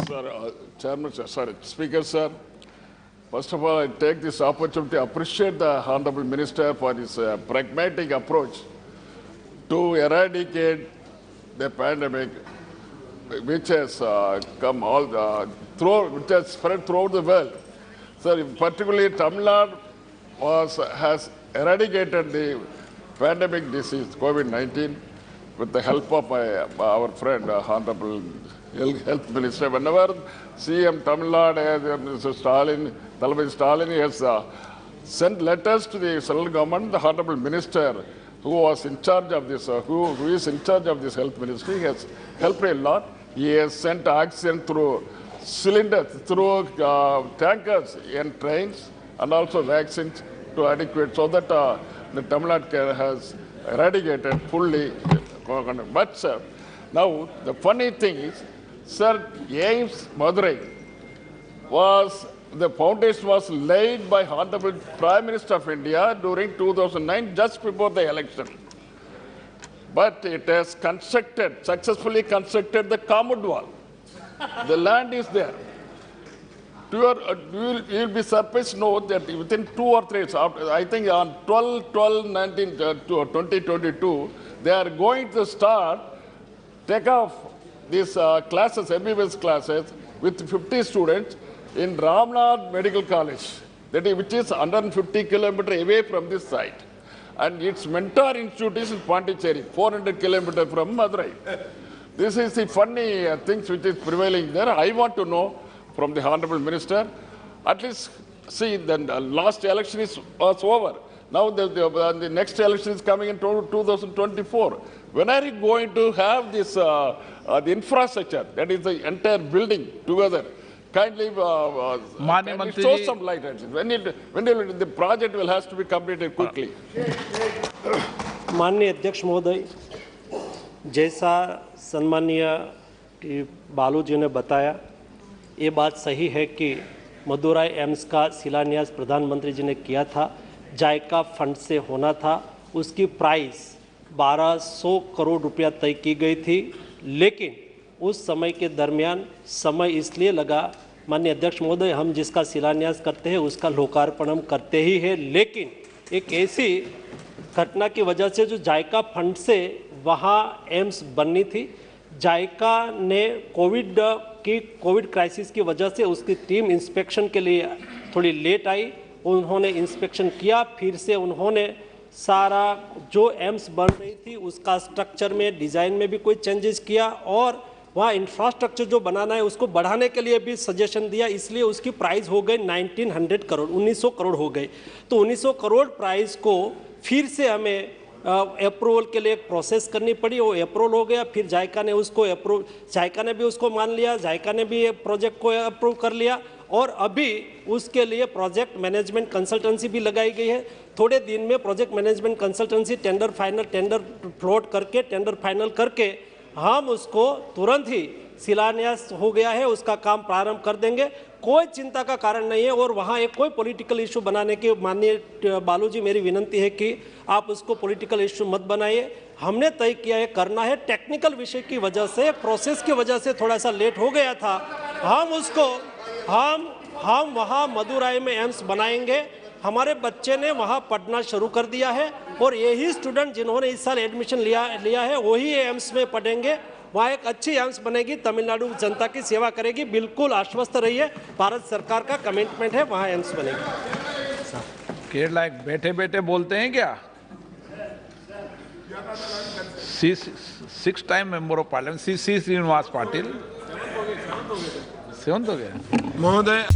Sir, Chairman, sorry, Speaker, sir. First of all, I take this opportunity to appreciate the Honorable Minister for his pragmatic approach to eradicate the pandemic, which has come all which has spread throughout the world. Sir, particularly Tamil Nadu has eradicated the pandemic disease, COVID-19, with the help of our friend, Honorable Health Minister. Whenever CM Tamil Nadu, Mr. Stalin has sent letters to the central government, the Honorable Minister who was in charge of this, who is in charge of this health ministry, has helped a lot. He has sent oxygen through cylinders, through tankers and trains, and also vaccines to adequate, so that the Tamil Nadu has eradicated fully. But sir, now the funny thing is, sir, AIIMS Madurai the foundation was laid by Honorable Prime Minister of India during 2009, just before the election. But it has successfully constructed the compound wall. The land is there. You will be surprised to know that within 2 or 3 years, I think on 2022, they are going to take off these classes, MBBS classes, with 50 students in Ramnath Medical College, which is 150 kilometers away from this site. And its mentor institute is in Pondicherry, 400 kilometers from Madurai. This is the funny things which is prevailing there. I want to know from the Honorable Minister, at least see, the last election was over. Now the next election is coming in 2024. When are you going to have this the infrastructure, that is the entire building together? Kindly show some light. When the project will has to be completed quickly. माननीय अध्यक्ष महोदय, जैसा सम्मानीय बालू जी ने बताया, ये बात सही है कि मदुराई एम्स का शिलान्यास प्रधानमंत्री जी ने किया था, जायका फंड से होना था। उसकी प्राइस 1200 करोड़ रुपया तय की गई थी, लेकिन उस समय के दरमियान समय इसलिए लगा, माननीय अध्यक्ष महोदय, हम जिसका शिलान्यास करते हैं उसका लोकार्पण हम करते ही है, लेकिन एक ऐसी घटना की वजह से जो जायका फंड से वहाँ एम्स बननी थी, जायका ने कोविड क्राइसिस की वजह से उसकी टीम इंस्पेक्शन के लिए थोड़ी लेट आई। उन्होंने इंस्पेक्शन किया, फिर से उन्होंने सारा जो एम्स बन रही थी उसका स्ट्रक्चर में, डिज़ाइन में भी कोई चेंजेस किया, और वहाँ इंफ्रास्ट्रक्चर जो बनाना है उसको बढ़ाने के लिए भी सजेशन दिया। इसलिए उसकी प्राइस हो गई 1900 करोड़, 1900 करोड़ हो गई। तो 1900 करोड़ प्राइस को फिर से हमें अप्रूवल के लिए एक प्रोसेस करनी पड़ी। वो अप्रूवल हो गया, फिर जायका ने भी उसको मान लिया, जायका ने भी प्रोजेक्ट को अप्रूव कर लिया, और अभी उसके लिए प्रोजेक्ट मैनेजमेंट कंसल्टेंसी भी लगाई गई है। थोड़े दिन में project management consultancy tender float करके, टेंडर फाइनल करके हम उसको तुरंत ही शिलान्यास हो गया है, उसका काम प्रारंभ कर देंगे। कोई चिंता का कारण नहीं है, और वहाँ एक कोई पॉलिटिकल इशू बनाने की, माननीय बालू जी, मेरी विनंती है कि आप उसको पॉलिटिकल इशू मत बनाइए। हमने तय किया है, करना है, टेक्निकल विषय की वजह से, प्रोसेस की वजह से थोड़ा सा लेट हो गया था। हम वहाँ मदुराई में एम्स बनाएंगे। हमारे बच्चे ने वहाँ पढ़ना शुरू कर दिया है, और यही स्टूडेंट जिन्होंने इस साल एडमिशन लिया है वही एम्स में पढ़ेंगे। वहाँ एक अच्छी एम्स बनेगी, तमिलनाडु जनता की सेवा करेगी। बिल्कुल आश्वस्त रहिए, भारत सरकार का कमिटमेंट है, वहाँ एम्स बनेगी। केरला एक बैठे बैठे बोलते हैं क्या? 6 time member of parliament, C. Srinivas Patil. 7 हो गया महोदय।